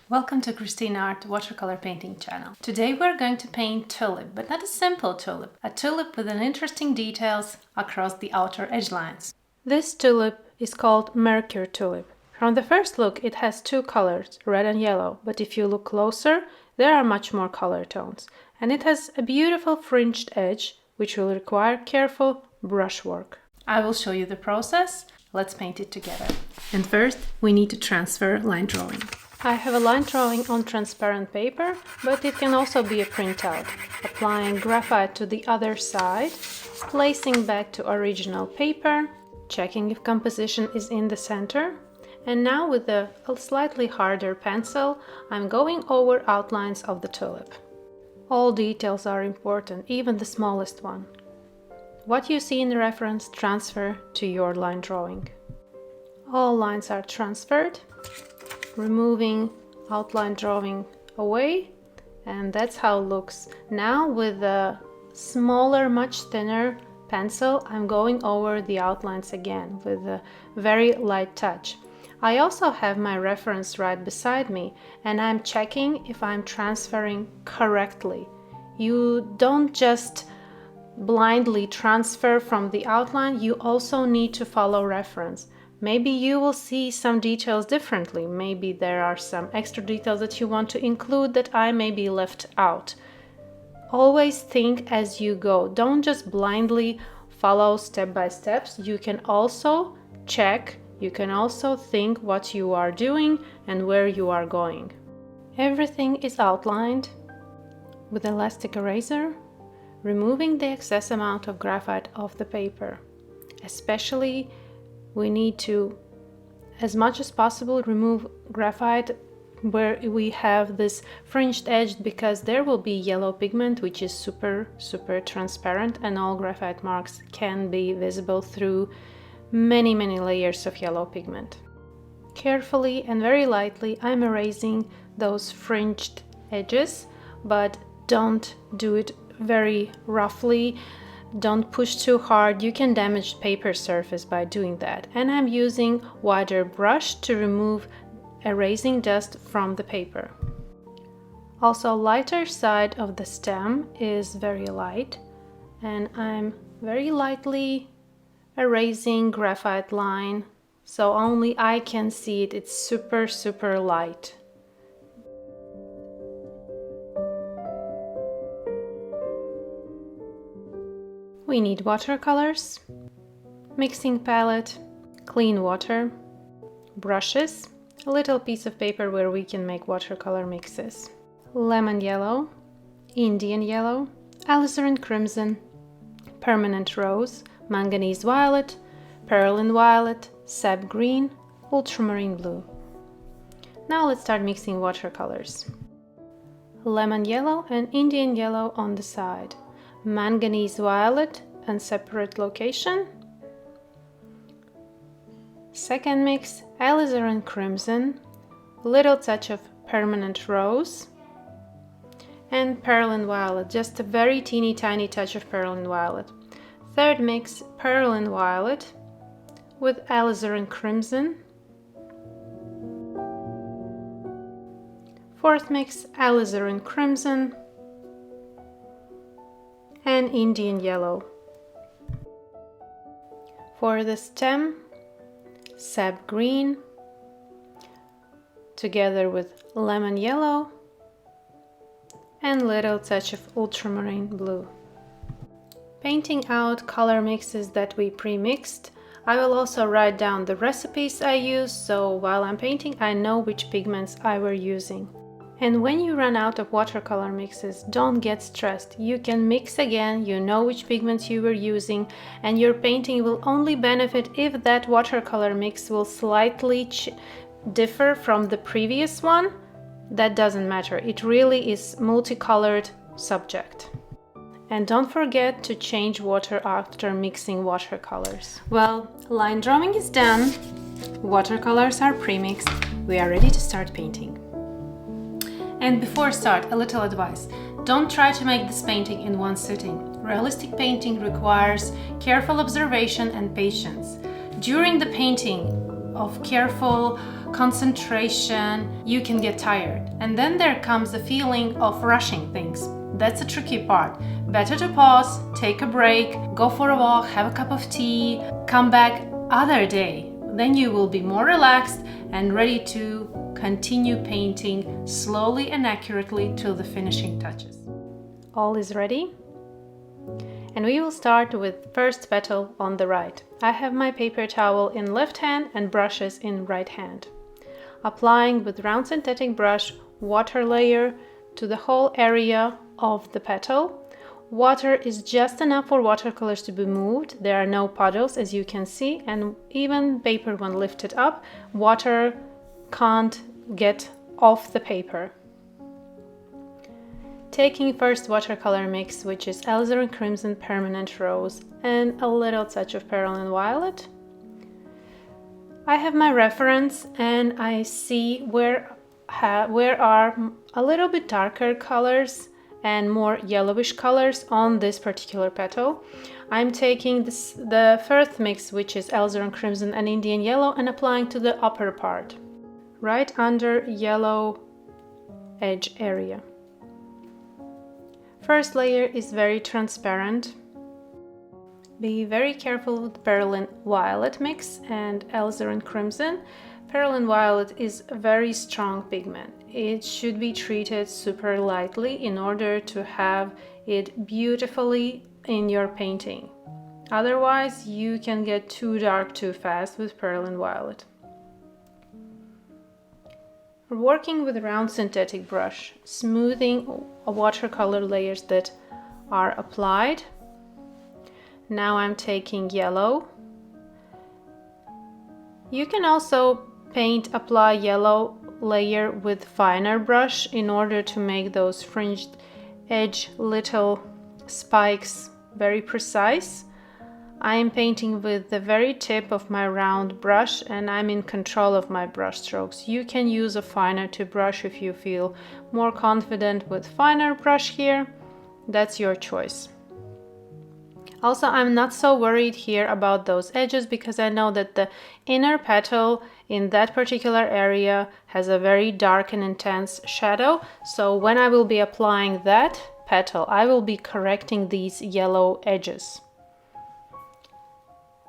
Welcome to Kristine Art watercolor painting channel. Today we're going to paint tulip, but not a simple tulip, a tulip with an interesting details across the outer edge lines. This tulip is called Mercure tulip. From the first look it has two colors, red and yellow, but if you look closer there are much more color tones. And it has a beautiful fringed edge which will require careful brushwork. I will show you the process. Let's paint it together. And first we need to transfer line drawing. I have a line drawing on transparent paper, but it can also be a printout. Applying graphite to the other side, placing back to original paper, checking if composition is in the center, and now with a slightly harder pencil, I'm going over outlines of the tulip. All details are important, even the smallest one. What you see in the reference, transfer to your line drawing. All lines are transferred. Removing outline drawing away, and that's how it looks. Now with a smaller, much thinner pencil, I'm going over the outlines again with a very light touch. I also have my reference right beside me and I'm checking if I'm transferring correctly. You don't just blindly transfer from the outline, you also need to follow reference. Maybe you will see some details differently. Maybe there are some extra details that you want to include that I maybe left out. Always think as you go. Don't just blindly follow step by steps. You can also check, you can also think what you are doing and where you are going. Everything is outlined with elastic eraser, removing the excess amount of graphite off the paper. Especially we need to, as much as possible, remove graphite where we have this fringed edge, because there will be yellow pigment which is super transparent, and all graphite marks can be visible through many layers of yellow pigment. Carefully and very lightly I'm erasing those fringed edges, but don't do it very roughly. Don't push too hard, you can damage paper surface by doing that. And I'm using wider brush to remove erasing dust from the paper. Also, lighter side of the stem is very light, and I'm very lightly erasing graphite line, so only I can see it. It's super light. We need watercolors, mixing palette, clean water, brushes, a little piece of paper where we can make watercolor mixes, lemon yellow, Indian yellow, alizarin crimson, permanent rose, manganese violet, perlin violet, sap green, ultramarine blue. Now let's start mixing watercolors. Lemon yellow and Indian yellow on the side. Manganese violet and separate location. Second mix, alizarin crimson, little touch of permanent rose, and perlin violet, just a very teeny tiny touch of perlin violet. Third mix, perlin violet with alizarin crimson. Fourth mix, alizarin crimson and Indian yellow. For the stem, sap green together with lemon yellow and little touch of ultramarine blue. Painting out color mixes that we pre-mixed, I will also write down the recipes I use, so while I'm painting I know which pigments I were using. And when you run out of watercolor mixes, don't get stressed. You can mix again, you know which pigments you were using, and your painting will only benefit if that watercolor mix will slightly differ from the previous one. That doesn't matter. It really is multicolored subject. And don't forget to change water after mixing watercolors. Well, line drawing is done. Watercolors are pre-mixed. We are ready to start painting. And before start, a little advice. Don't try to make this painting in one sitting. Realistic painting requires careful observation and patience. During the painting of careful concentration, you can get tired. And then there comes the feeling of rushing things. That's the tricky part. Better to pause, take a break, go for a walk, have a cup of tea, come back other day. Then you will be more relaxed and ready to continue painting slowly and accurately till the finishing touches. All is ready. And we will start with first petal on the right. I have my paper towel in left hand and brushes in right hand. Applying with round synthetic brush water layer to the whole area of the petal. Water is just enough for watercolors to be moved. There are no puddles, as you can see, and even paper when lifted up, water can't get off the paper. Taking first watercolor mix, which is alizarin crimson, permanent rose, and a little touch of perylene violet. I have my reference and I see where are a little bit darker colors and more yellowish colors on this particular petal. I'm taking the first mix, which is alizarin crimson and Indian yellow, and applying to the upper part, right under yellow edge area. First layer is very transparent. Be very careful with perylene violet mix and alizarin crimson. Perylene violet is a very strong pigment. It should be treated super lightly in order to have it beautifully in your painting. Otherwise, you can get too dark too fast with perylene violet. Working with a round synthetic brush, smoothing watercolor layers that are applied. Now I'm taking yellow. You can also apply yellow layer with finer brush in order to make those fringed edge little spikes very precise. I am painting with the very tip of my round brush and I'm in control of my brush strokes. You can use a finer tip brush if you feel more confident with finer brush here. That's your choice. Also, I'm not so worried here about those edges because I know that the inner petal in that particular area has a very dark and intense shadow. So when I will be applying that petal, I will be correcting these yellow edges.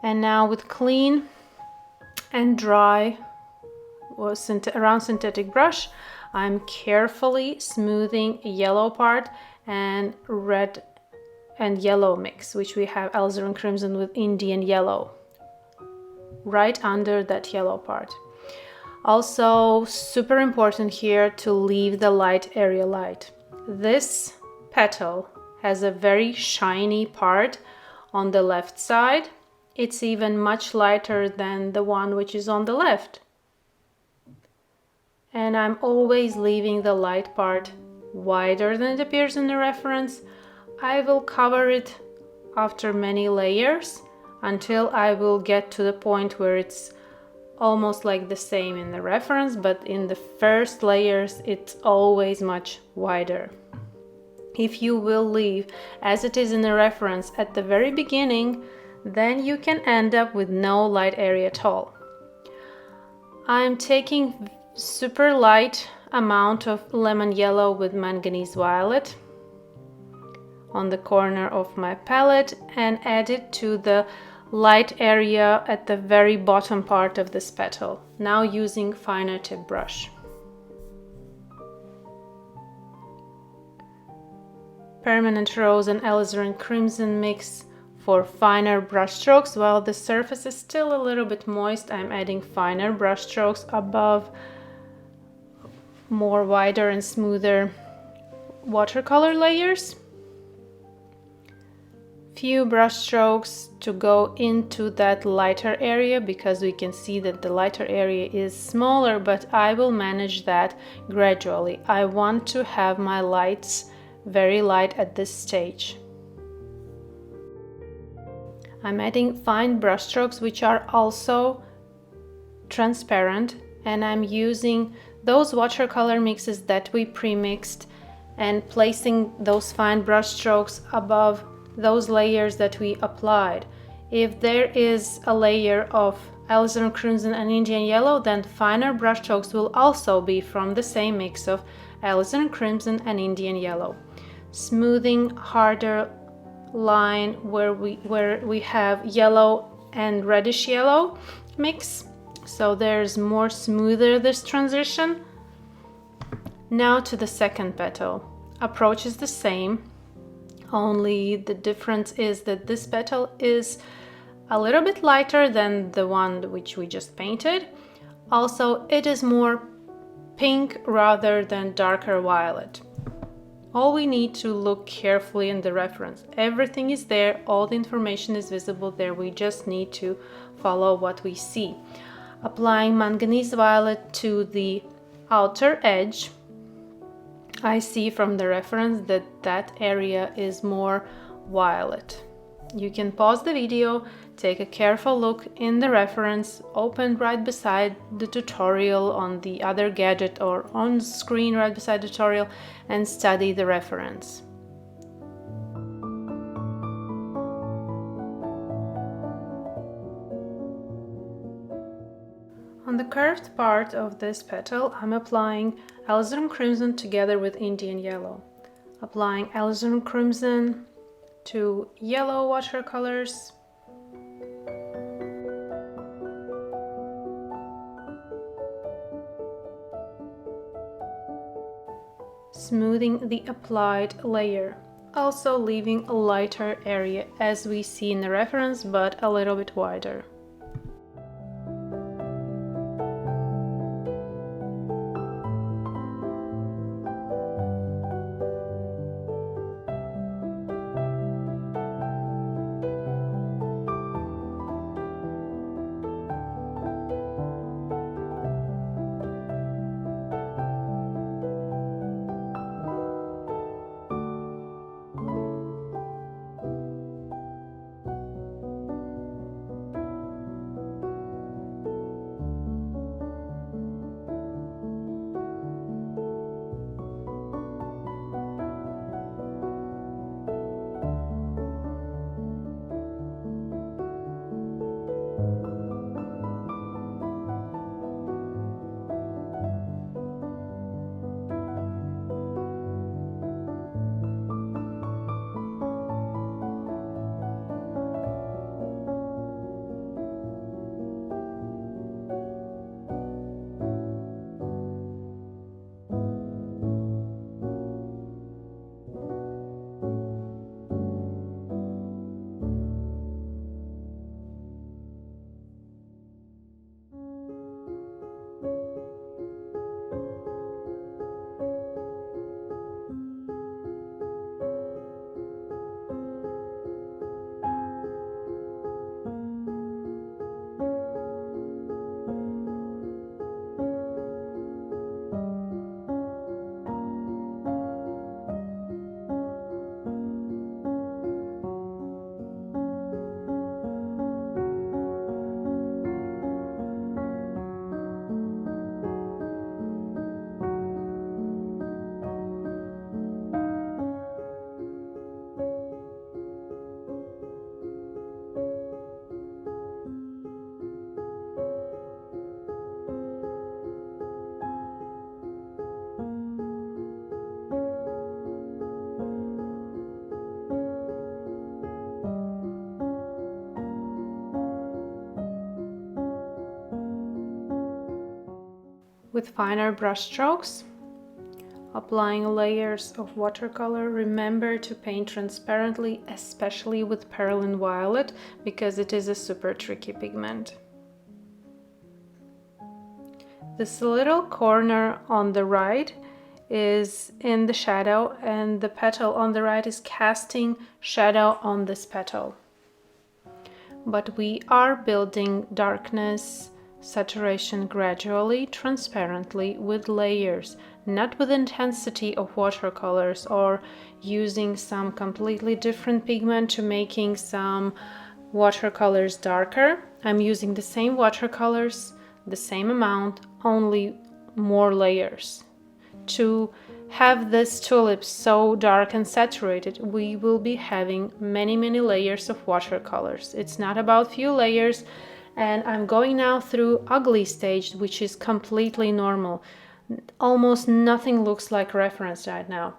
And now with clean and dry round synthetic brush, I'm carefully smoothing a yellow part and red and yellow mix, which we have alizarin crimson with Indian yellow, right under that yellow part. Also, super important here to leave the light area light. This petal has a very shiny part on the left side. It's even much lighter than the one which is on the left. And I'm always leaving the light part wider than it appears in the reference. I will cover it after many layers until I will get to the point where it's almost like the same in the reference, but in the first layers it's always much wider. If you will leave as it is in the reference at the very beginning, then you can end up with no light area at all. I'm taking super light amount of lemon yellow with manganese violet on the corner of my palette and add it to the light area at the very bottom part of this petal. Now using finer tip brush. Permanent rose and alizarin crimson mix for finer brush strokes. While the surface is still a little bit moist, I'm adding finer brush strokes above more wider and smoother watercolor layers. Few brush strokes to go into that lighter area because we can see that the lighter area is smaller, but I will manage that gradually. I want to have my lights very light at this stage. I'm adding fine brush strokes which are also transparent, and I'm using those watercolor mixes that we pre-mixed and placing those fine brush strokes above those layers that we applied. If there is a layer of alizarin crimson and Indian yellow, then finer brushstrokes will also be from the same mix of alizarin crimson and Indian yellow. Smoothing harder line where we have yellow and reddish yellow mix, so there's more smoother this transition. Now to the second petal. Approach is the same, only the difference is that this petal is a little bit lighter than the one which we just painted. Also, it is more pink rather than darker violet. All we need to look carefully in the reference. Everything is there, all the information is visible there. We just need to follow what we see. Applying manganese violet to the outer edge, I see from the reference that that area is more violet. You can pause the video, take a careful look in the reference, open right beside the tutorial on the other gadget or on screen right beside the tutorial, and study the reference. On the curved part of this petal, I'm applying alizarin crimson together with Indian yellow. Applying alizarin crimson to yellow watercolors. Smoothing the applied layer, also leaving a lighter area as we see in the reference, but a little bit wider. With finer brush strokes, applying layers of watercolor. Remember to paint transparently, especially with perlin violet, because it is a super tricky pigment. This little corner on the right is in the shadow, and the petal on the right is casting shadow on this petal. But we are building darkness, saturation gradually, transparently, with layers, not with intensity of watercolors or using some completely different pigment to making some watercolors darker. I'm using the same watercolors, the same amount, only more layers. To have this tulip so dark and saturated, we will be having many layers of watercolors. It's not about few layers, And I'm going now through ugly stage, which is completely normal. Almost nothing looks like reference right now.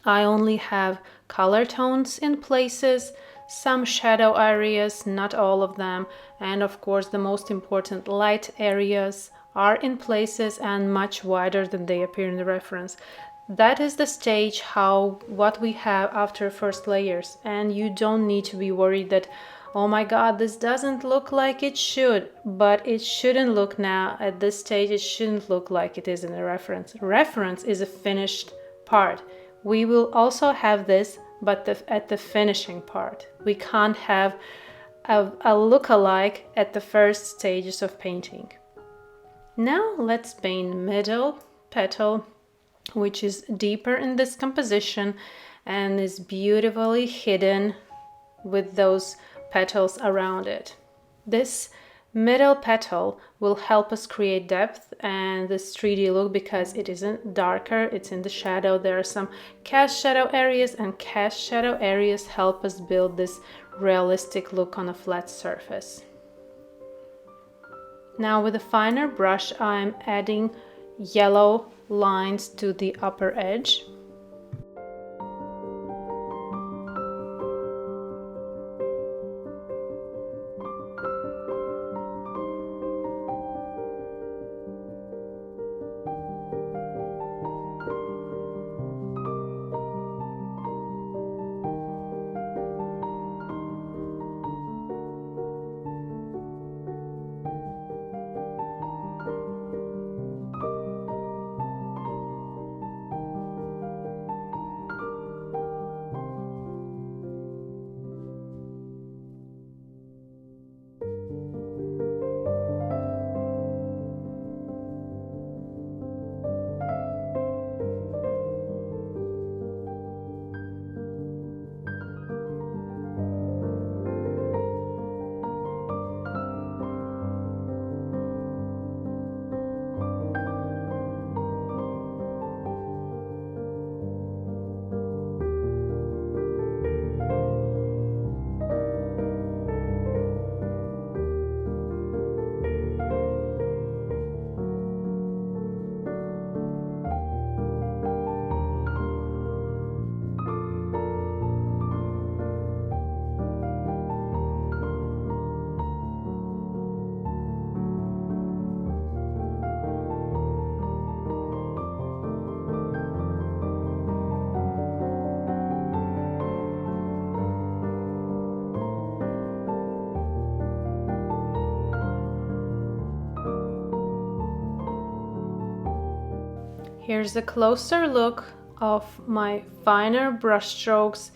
I only have color tones in places, some shadow areas, not all of them, and of course the most important light areas are in places and much wider than they appear in the reference. That is the stage what we have after first layers, and you don't need to be worried that, oh my god, this doesn't look like it should, but it shouldn't look now at this stage. It shouldn't look like it is in the reference. Reference is a finished part. We will also have this, but at the finishing part. We can't have a look-alike at the first stages of painting. Now let's paint middle petal, which is deeper in this composition and is beautifully hidden with those petals around it. This middle petal will help us create depth and this 3D look because it isn't darker, it's in the shadow. There are some cast shadow areas, and cast shadow areas help us build this realistic look on a flat surface. Now with a finer brush, I'm adding yellow lines to the upper edge. Here's a closer look of my finer brush strokes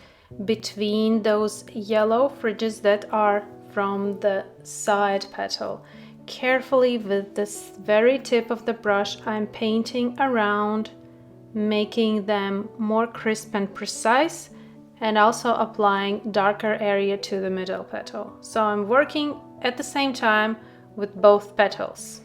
between those yellow fringes that are from the side petal. Carefully with this very tip of the brush, I'm painting around, making them more crisp and precise, and also applying darker area to the middle petal. So I'm working at the same time with both petals.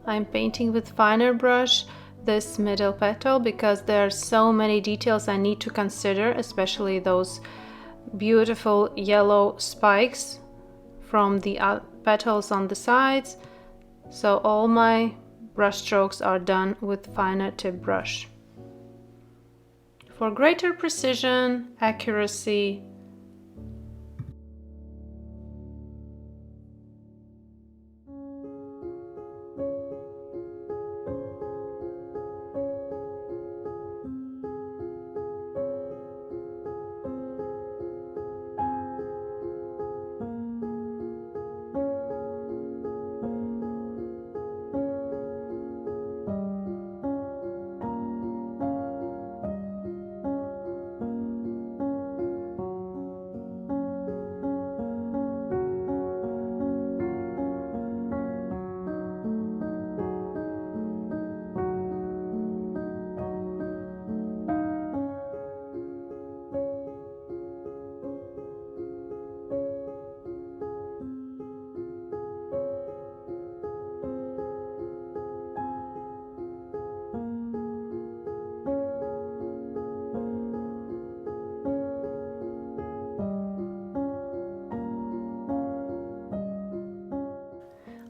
I'm painting with finer brush this middle petal because there are so many details I need to consider, especially those beautiful yellow spikes from the petals on the sides. So all my brush strokes are done with finer tip brush. For greater precision, accuracy,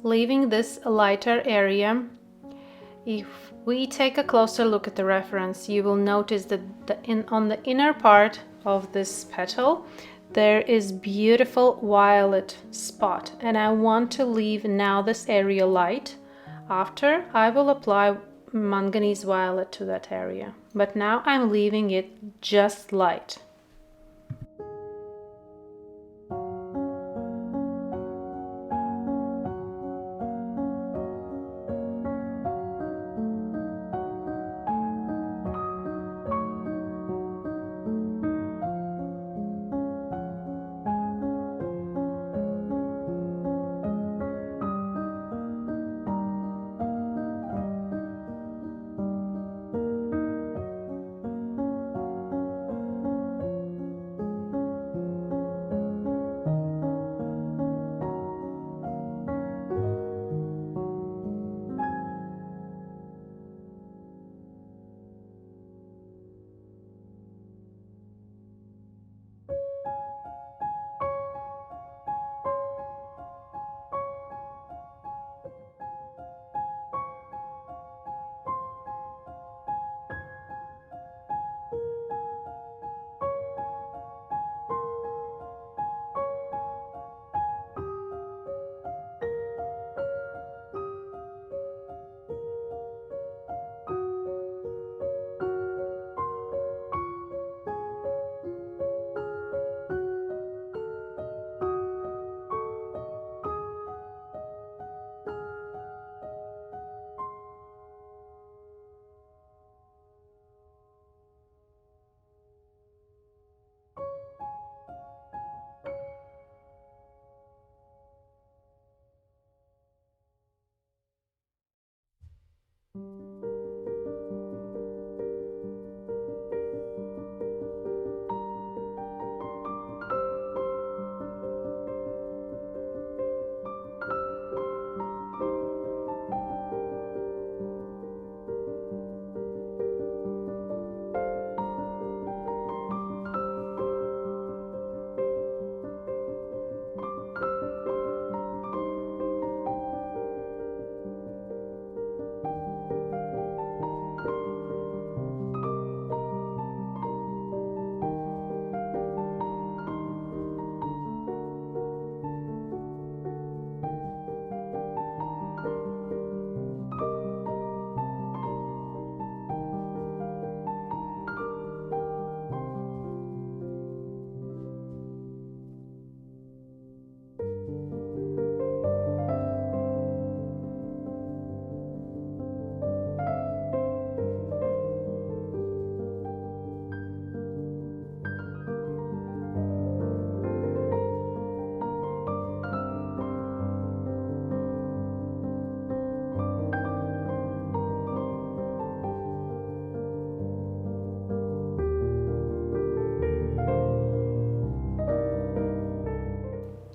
leaving this lighter area. If we take a closer look at the reference, you will notice that on the inner part of this petal there is beautiful violet spot, and I want to leave now this area light. After, I will apply manganese violet to that area, but now I'm leaving it just light.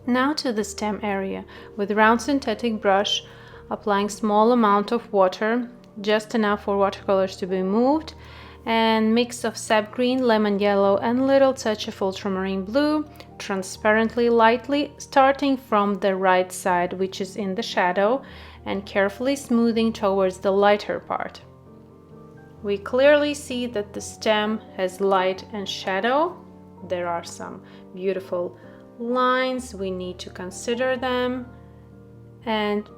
Now to the stem area. With round synthetic brush, applying small amount of water, just enough for watercolors to be moved, and mix of sap green, lemon yellow, and little touch of ultramarine blue, transparently lightly, starting from the right side, which is in the shadow, and carefully smoothing towards the lighter part. We clearly see that the stem has light and shadow. There are some beautiful lines. We need to consider them and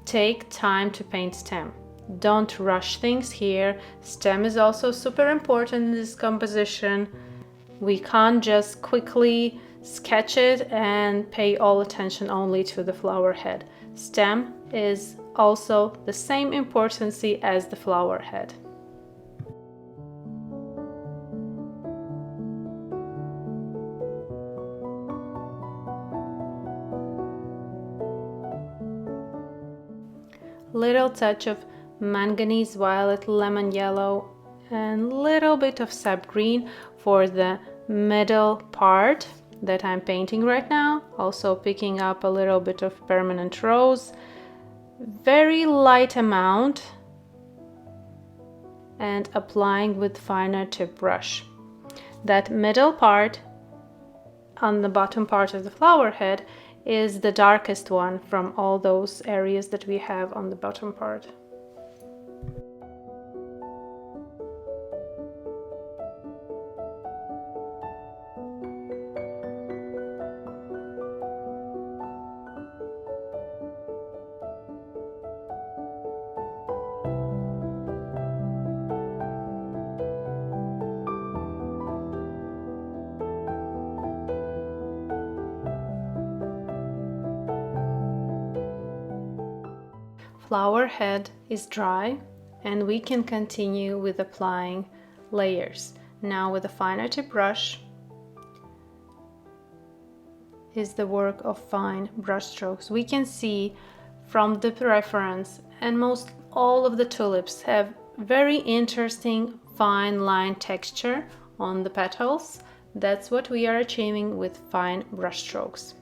take time to paint stem. Don't rush things here. Stem is also super important in this composition. We can't just quickly sketch it and pay all attention only to the flower head. Stem is also the same importance as the flower head. Little touch of manganese violet, lemon yellow, and little bit of sap green for the middle part that I'm painting right now. Also picking up a little bit of permanent rose, very light amount, and applying with finer tip brush. That middle part on the bottom part of the flower head is the darkest one from all those areas that we have on the bottom part. Flower head is dry and we can continue with applying layers. Now with a finer tip brush is the work of fine brush strokes. We can see from the reference, and most all of the tulips have very interesting fine line texture on the petals. That's what we are achieving with fine brush strokes.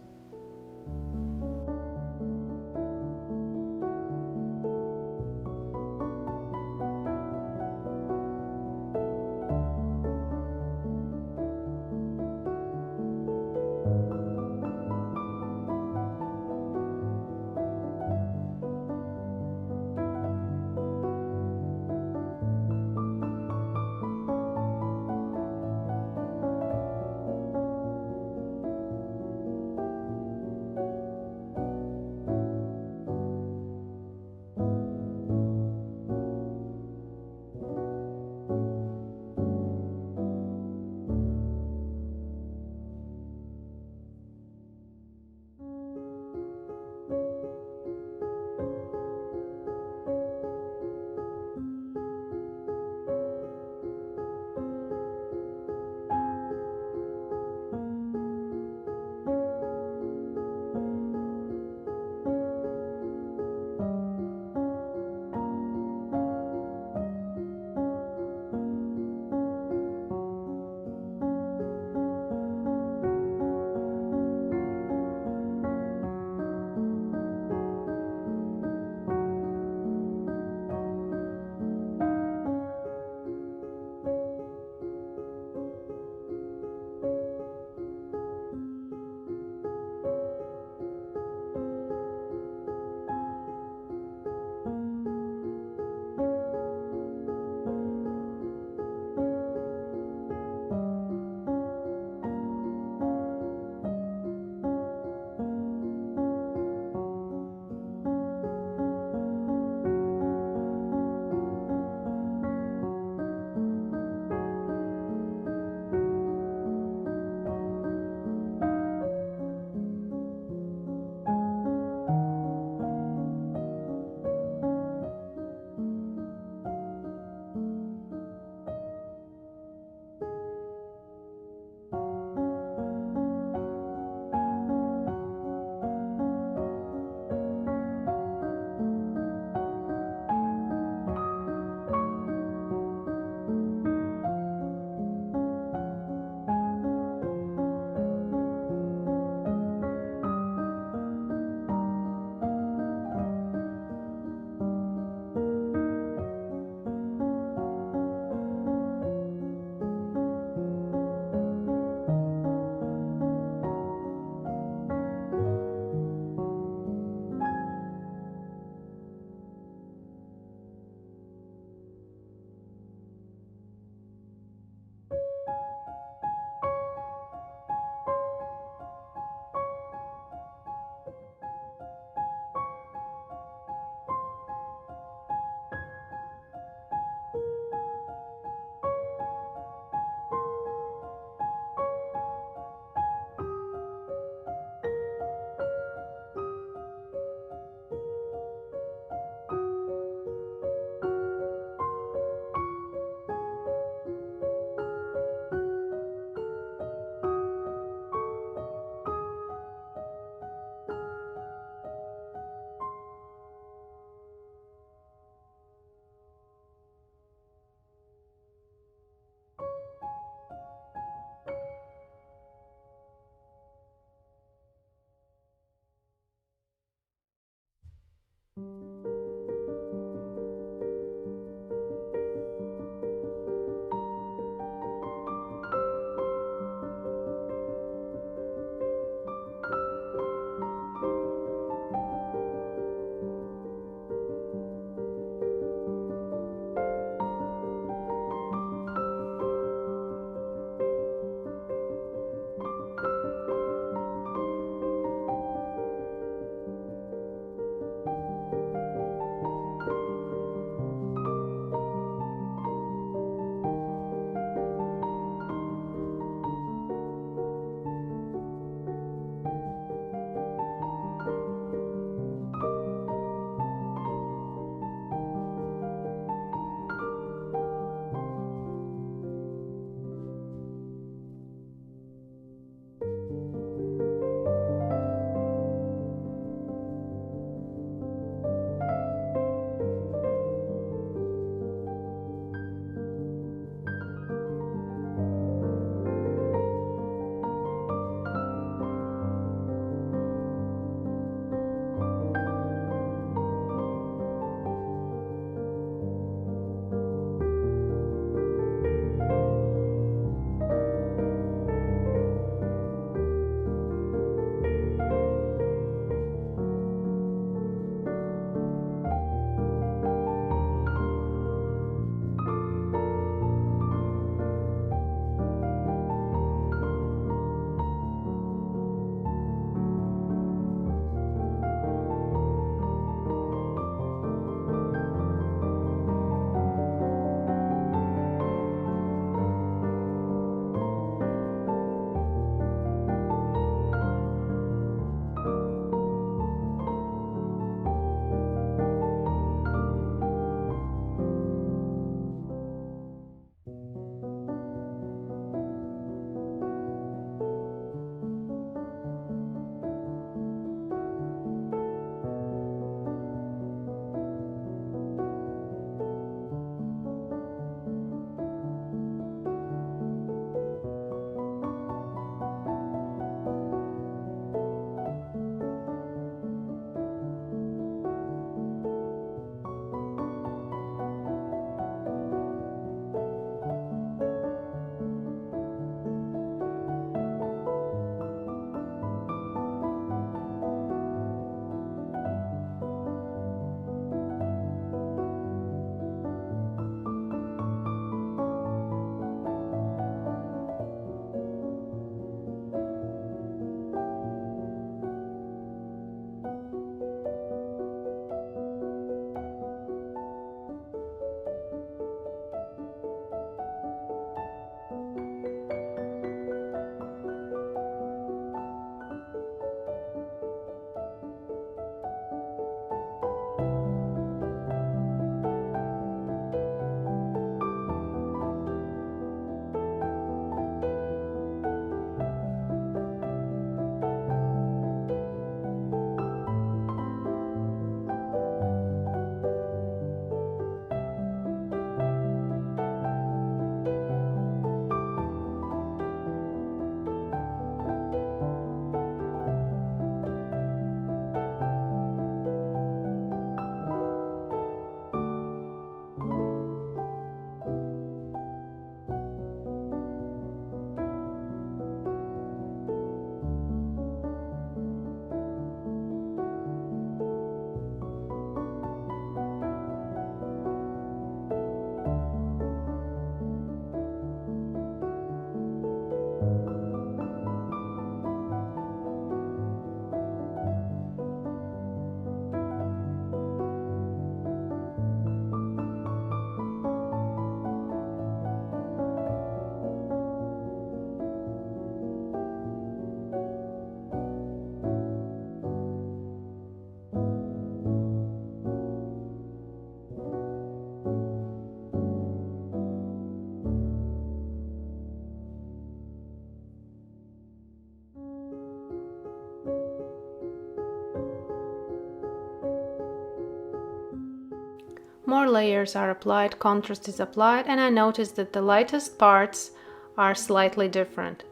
More layers are applied, contrast is applied, and I noticed that the lightest parts are slightly different.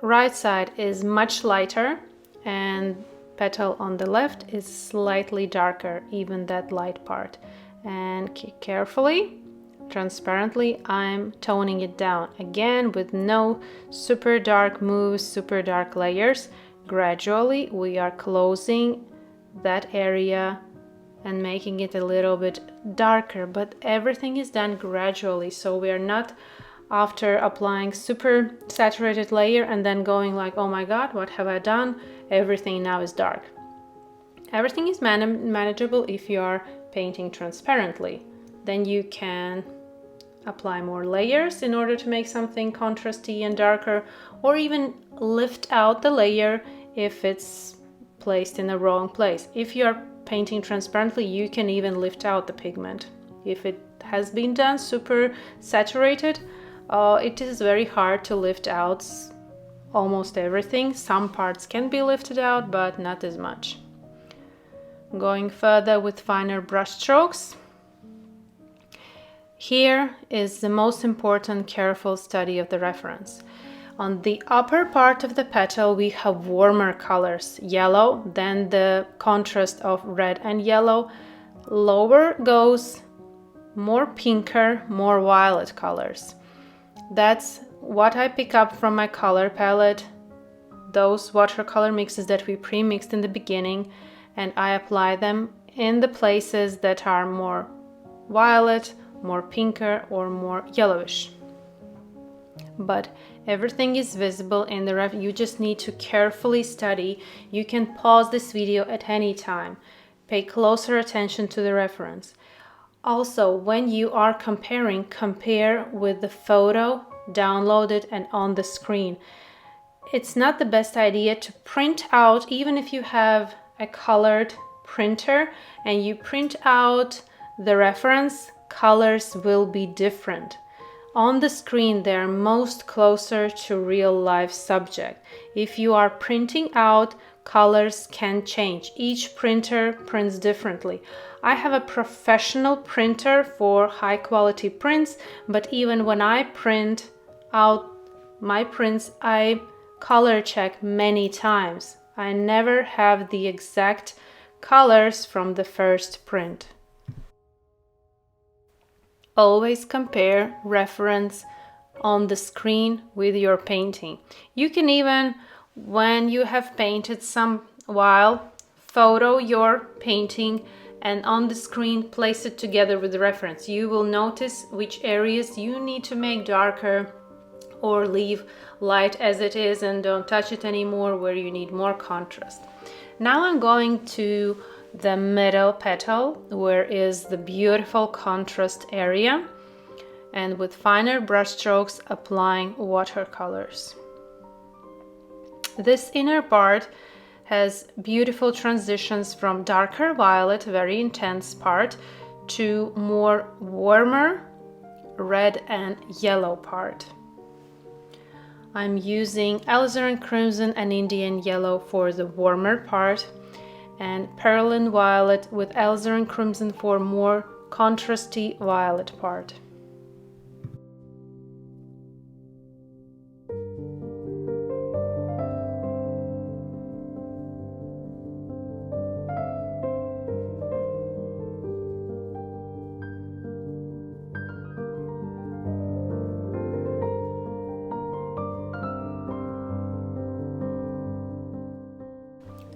Right side is much lighter and petal on the left is slightly darker, even that light part. And carefully, transparently, I'm toning it down. Again, with no super dark moves, super dark layers. Gradually, we are closing that area and making it a little bit darker, but everything is done gradually, so we are not after applying super saturated layer and then going like, oh my god, what have I done? Everything now is dark. Everything is manageable if you are painting transparently. Then you can apply more layers in order to make something contrasty and darker, or even lift out the layer if it's placed in the wrong place. If you are painting transparently, you can even lift out the pigment. If it has been done super saturated, it is very hard to lift out almost everything. Some parts can be lifted out, but not as much. Going further with finer brush strokes. Here is the most important careful study of the reference. On the upper part of the petal we have warmer colors, yellow, then the contrast of red and yellow. Lower goes more pinker, more violet colors. That's what I pick up from my color palette, those watercolor mixes that we pre-mixed in the beginning, and I apply them in the places that are more violet, more pinker, or more yellowish. But everything is visible in the ref. You just need to carefully study. You can pause this video at any time. Pay closer attention to the reference. Also, when you are comparing, compare with the photo downloaded and on the screen. It's not the best idea to print out, even if you have a colored printer and you print out the reference, colors will be different. On the screen, they're most closer to real life subject. If you are printing out, colors can change. Each printer prints differently. I have a professional printer for high quality prints, but even when I print out my prints, I color check many times. I never have the exact colors from the first print. Always compare reference on the screen with your painting. You can even, when you have painted some while, photo your painting and on the screen place it together with the reference. You will notice which areas you need to make darker or leave light as it is and don't touch it anymore, where you need more contrast. Now I'm going to the middle petal, where is the beautiful contrast area, and with finer brush strokes applying watercolors. This inner part has beautiful transitions from darker violet, very intense part, to more warmer red and yellow part. I'm using alizarin crimson and Indian yellow for the warmer part, and perlin violet with alizarin crimson for more contrasty violet part.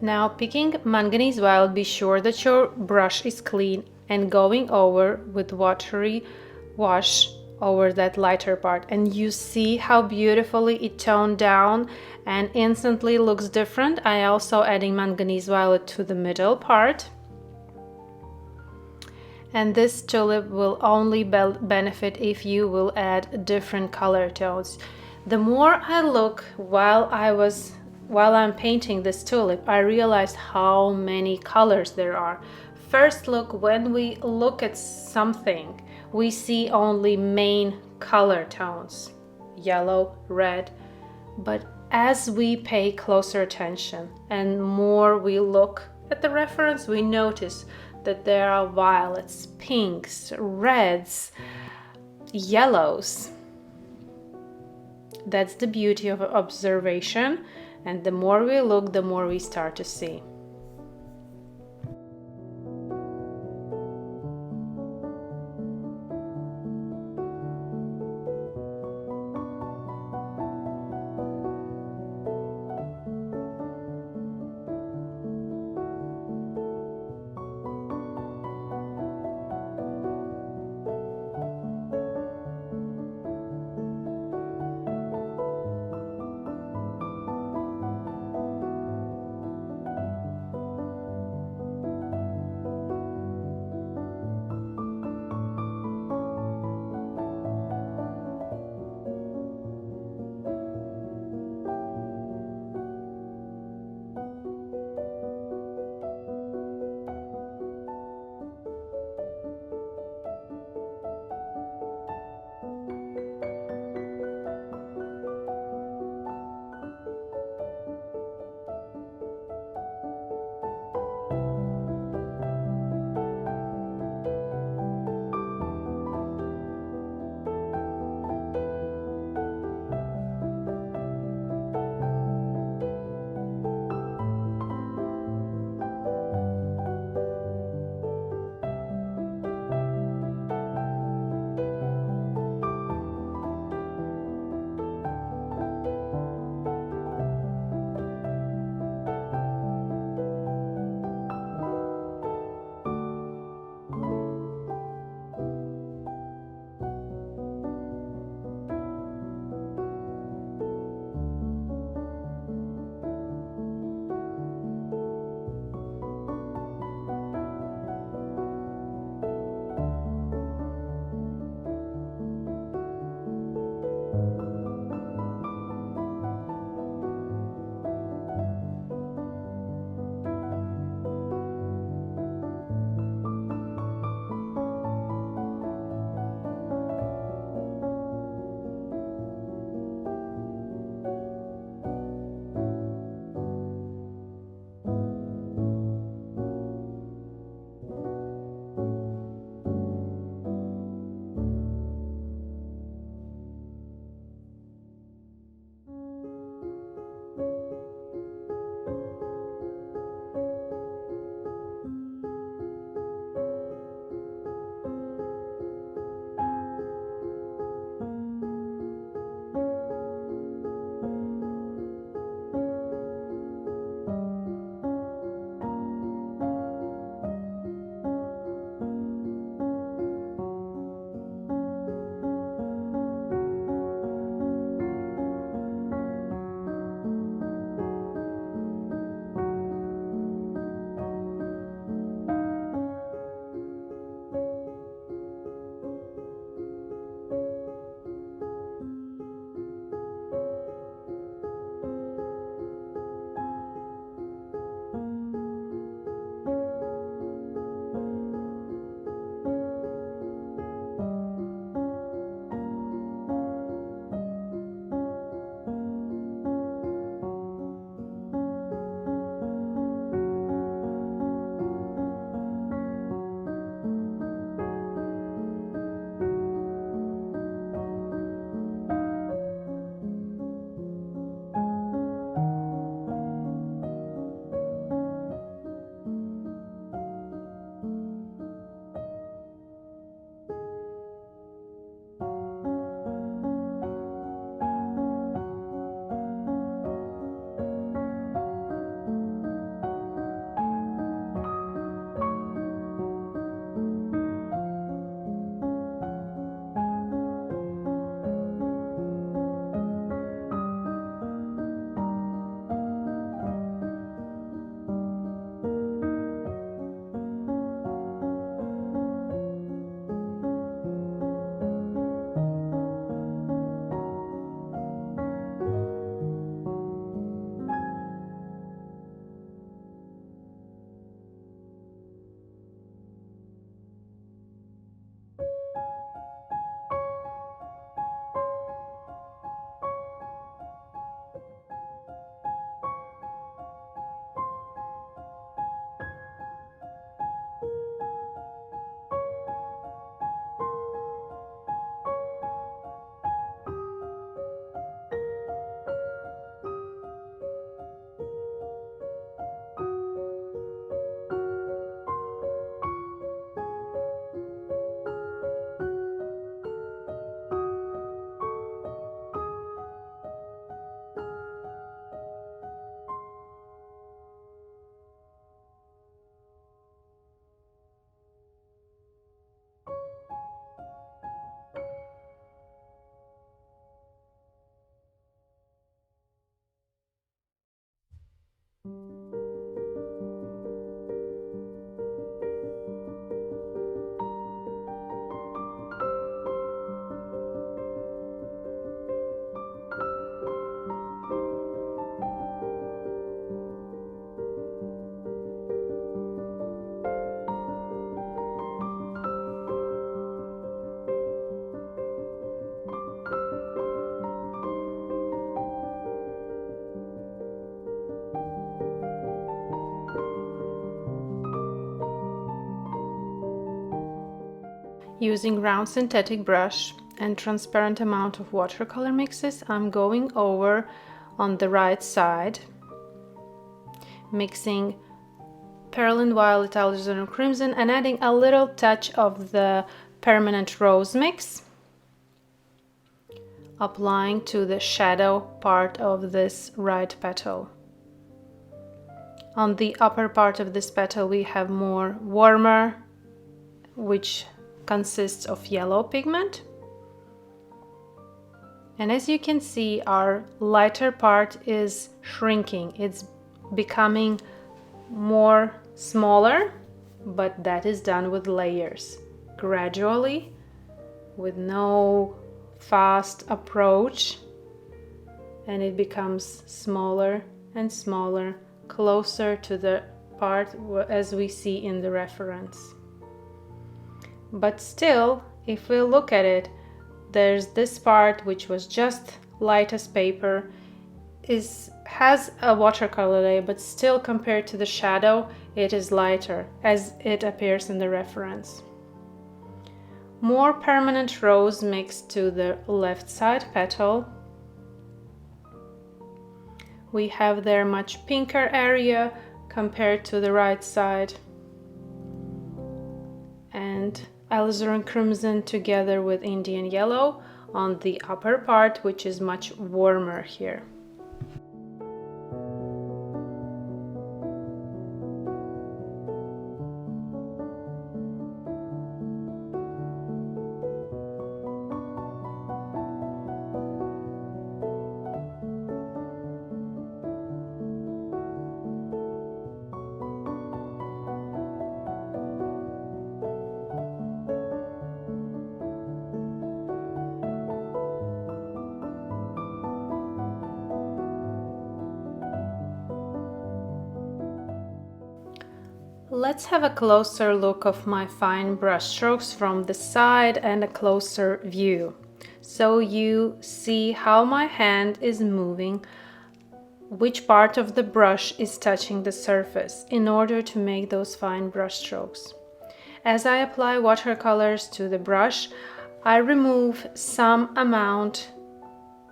Now, picking manganese violet, be sure that your brush is clean and going over with watery wash over that lighter part, and you see how beautifully it toned down and instantly looks different. I also adding manganese violet to the middle part, and this tulip will only benefit if you will add different color tones. The more I look while I'm painting this tulip, I realized how many colors there are. First look, when we look at something, we see only main color tones, yellow, red, but as we pay closer attention and more we look at the reference, we notice that there are violets, pinks, reds, yellows. That's the beauty of observation, and the more we look, the more we start to see. Using round synthetic brush and transparent amount of watercolor mixes, I'm going over on the right side, mixing Perlin Violet, Alizarin Crimson, and adding a little touch of the Permanent Rose mix, applying to the shadow part of this right petal. On the upper part of this petal we have more warmer, which consists of yellow pigment. And as you can see, our lighter part is shrinking. It's becoming more smaller, but that is done with layers, gradually, with no fast approach, and it becomes smaller and smaller, closer to the part as we see in the reference. But still, if we look at it, there's this part which was just light as paper, has a watercolor layer, but still compared to the shadow it is lighter as it appears in the reference. More Permanent Rose mixed to the left side petal. We have there much pinker area compared to the right side, and Alizarin Crimson together with Indian Yellow on the upper part, which is much warmer here. Let's have a closer look of my fine brush strokes from the side and a closer view, so you see how my hand is moving, which part of the brush is touching the surface in order to make those fine brush strokes. As I apply watercolors to the brush, I remove some amount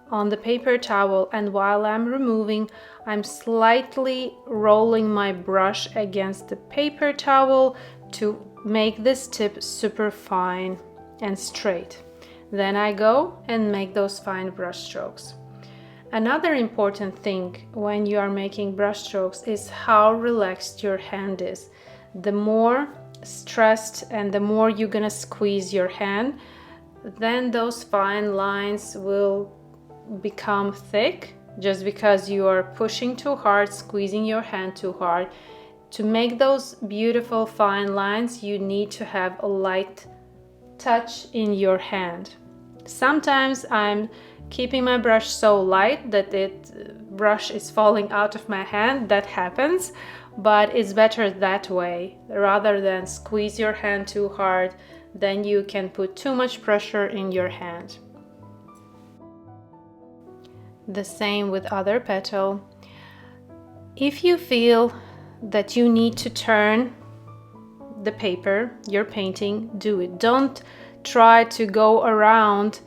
on the paper towel, and while I'm removing, I'm slightly rolling my brush against the paper towel to make this tip super fine and straight. Then I go and make those fine brush strokes. Another important thing when you are making brush strokes is how relaxed your hand is. The more stressed and the more you're gonna squeeze your hand, then those fine lines will become thick, just because you are pushing too hard, squeezing your hand too hard. To make those beautiful fine lines, you need to have a light touch in your hand. Sometimes I'm keeping my brush so light that brush is falling out of my hand. That happens, but it's better that way rather than squeeze your hand too hard. Then you can put too much pressure in your hand. The same with other petal. If you feel that you need to turn the paper, your painting, do it. Don't try to go around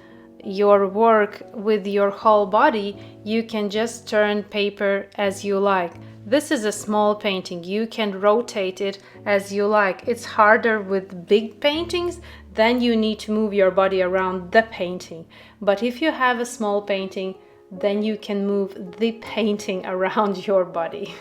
your work with your whole body. You can just turn paper as you like. This is a small painting. You can rotate it as you like. It's harder with big paintings. Then you need to move your body around the painting. But if you have a small painting, then you can move the painting around your body.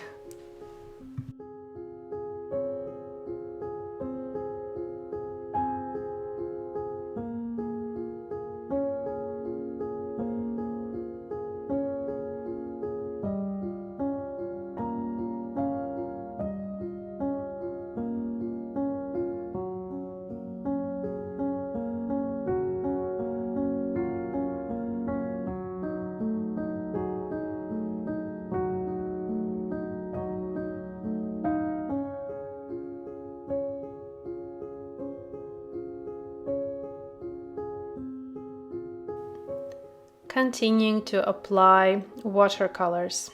Continuing to apply watercolors.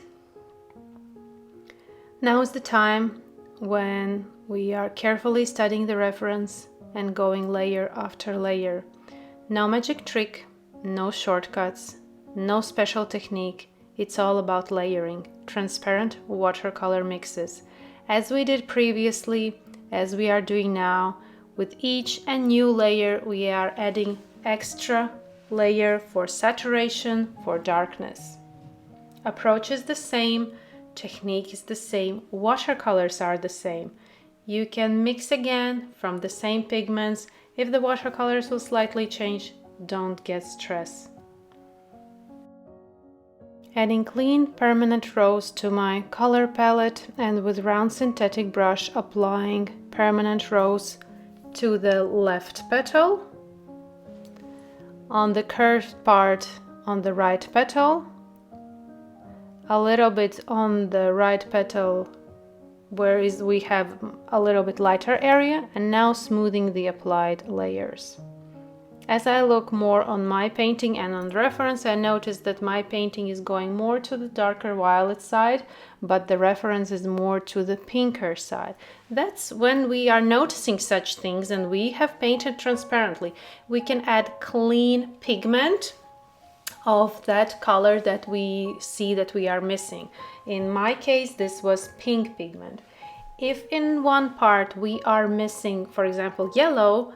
Now is the time when we are carefully studying the reference, and going layer after layer. No magic trick, no shortcuts, no special technique. It's all about layering, transparent watercolor mixes. As we did previously, as we are doing now, with each and new layer we are adding extra layer for saturation, for darkness. Approach is the same, technique is the same, watercolors are the same. You can mix again from the same pigments. If the watercolors will slightly change, don't get stressed. Adding clean permanent rose to my color palette and with round synthetic brush applying permanent rose to the left petal, on the curved part on the right petal, a little bit on the right petal where we have a little bit lighter area, and now smoothing the applied layers. As I look more on my painting and on reference, I notice that my painting is going more to the darker violet side, but the reference is more to the pinker side. That's when we are noticing such things and we have painted transparently. We can add clean pigment of that color that we see that we are missing. In my case, this was pink pigment. If in one part we are missing, for example, yellow,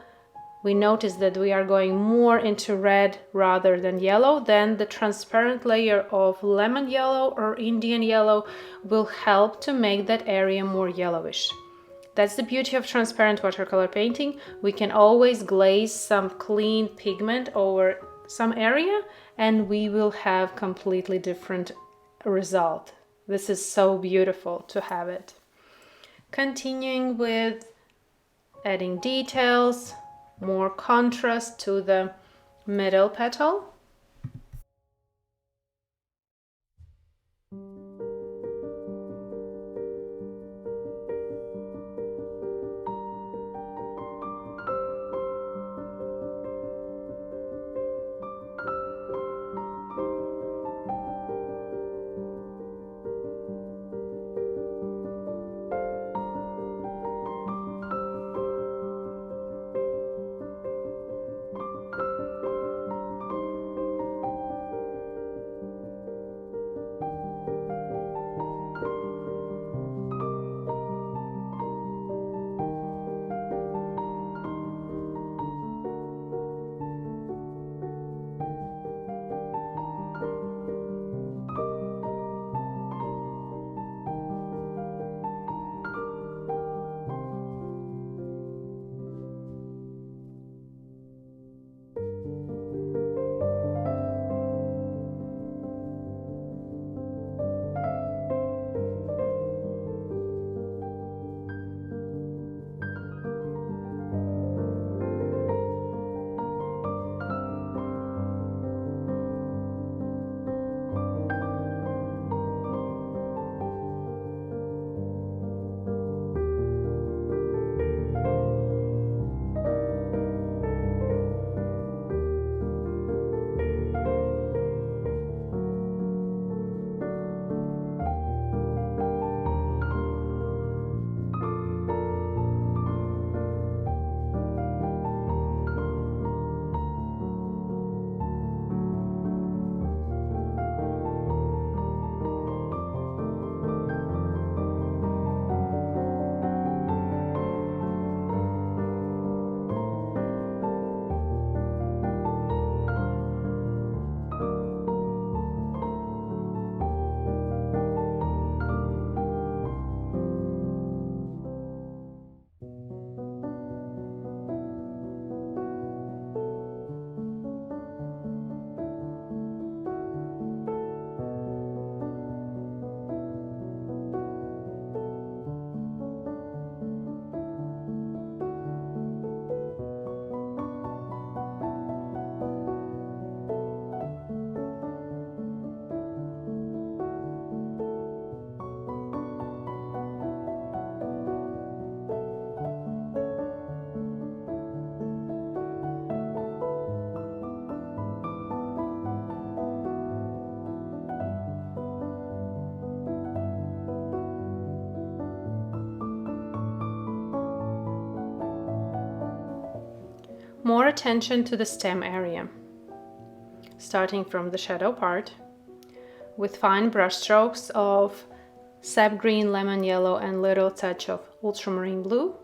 we notice that we are going more into red rather than yellow, then the transparent layer of lemon yellow or Indian yellow will help to make that area more yellowish. That's the beauty of transparent watercolor painting. We can always glaze some clean pigment over some area and we will have completely different result. This is so beautiful to have it. Continuing with adding details, more contrast to the middle petal. more attention to the stem area, starting from the shadow part, with fine brush strokes of sap green, lemon yellow, and little touch of ultramarine blue.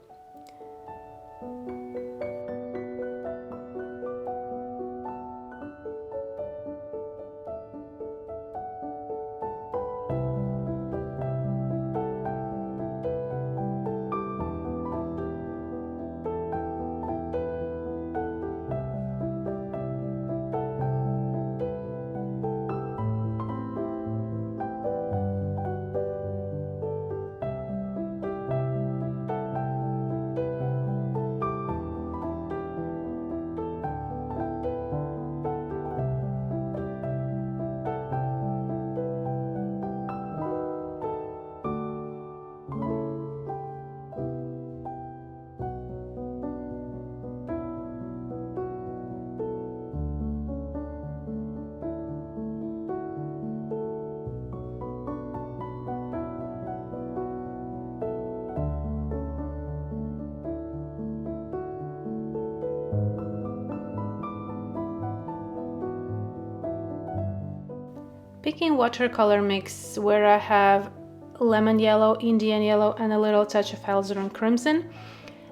Picking watercolor mix where I have lemon yellow, Indian yellow, and a little touch of alizarin crimson,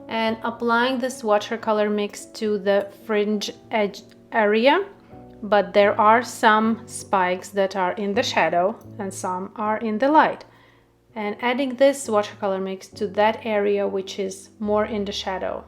and applying this watercolor mix to the fringe edge area, but there are some spikes that are in the shadow and some are in the light, and adding this watercolor mix to that area which is more in the shadow.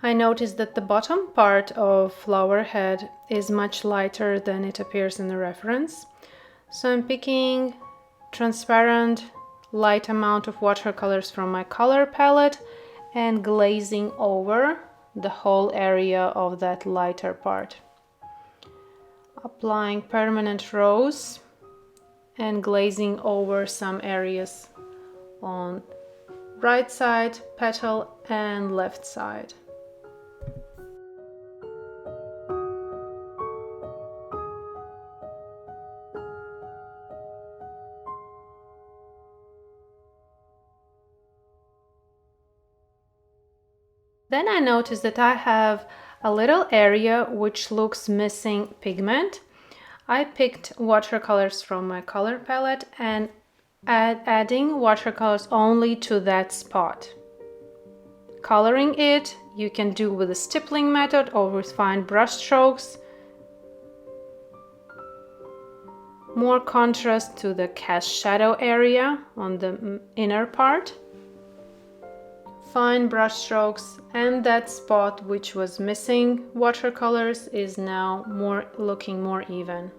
I noticed that the bottom part of flower head is much lighter than it appears in the reference. So I'm picking transparent light amount of watercolors from my color palette and glazing over the whole area of that lighter part. Applying permanent rose and glazing over some areas on right side petal and left side. Then I noticed that I have a little area which looks missing pigment. I picked watercolors from my color palette and adding watercolors only to that spot. Coloring it you can do with a stippling method or with fine brush strokes. more contrast to the cast shadow area on the inner part. Fine brush strokes, and that spot which was missing watercolors is now looking more even.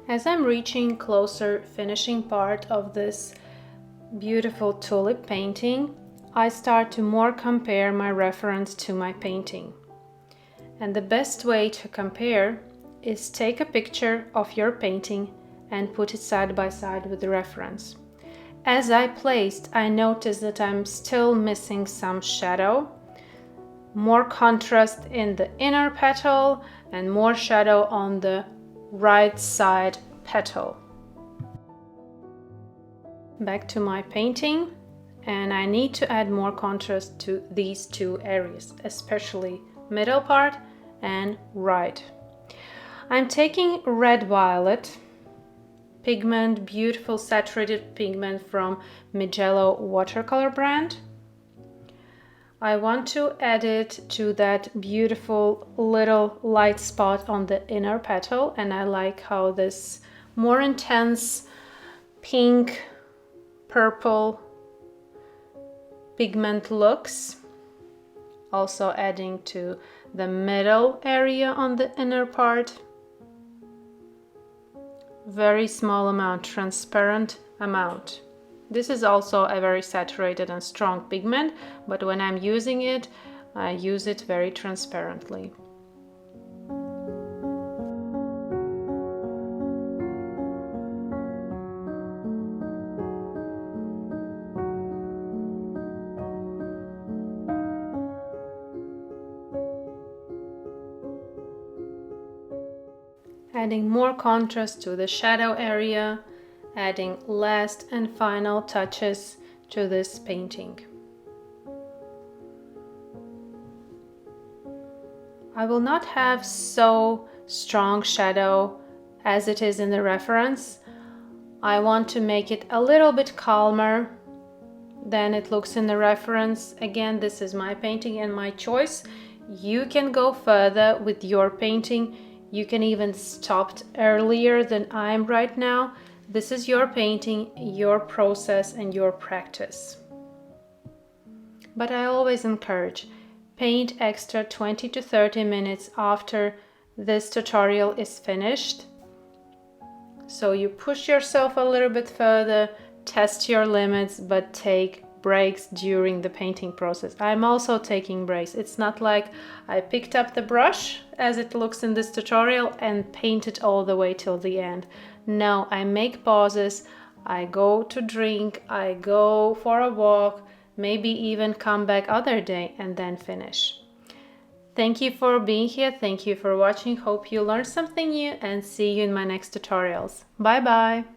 As I'm reaching closer finishing part of this beautiful tulip painting, I start to more compare my reference to my painting. And the best way to compare is take a picture of your painting and put it side by side with the reference. As I placed, I noticed that I'm still missing some shadow, more contrast in the inner petal and more shadow on the right side petal. Back to my painting, and I need to add more contrast to these two areas, especially middle part and right. I'm taking red violet pigment, beautiful saturated pigment from Mijello watercolor brand. I want to add it to that beautiful little light spot on the inner petal, and I like how this more intense pink purple pigment looks. Also adding to the middle area on the inner part. Very small amount, transparent amount. This is also a very saturated and strong pigment, but when I'm using it, I use it very transparently. adding more contrast to the shadow area, adding last and final touches to this painting. I will not have so strong shadow as it is in the reference. I want to make it a little bit calmer than it looks in the reference. Again, this is my painting and my choice. You can go further with your painting. You can even stop earlier than I am right now. This is your painting, your process, and your practice. But I always encourage, paint extra 20 to 30 minutes after this tutorial is finished. So you push yourself a little bit further, test your limits, but take breaks during the painting process. I'm also taking breaks. It's not like I picked up the brush as it looks in this tutorial and paint it all the way till the end. No, I make pauses, I go to drink, I go for a walk, maybe even come back other day and then finish. Thank you for being here. Thank you for watching. Hope you learned something new and see you in my next tutorials. Bye bye.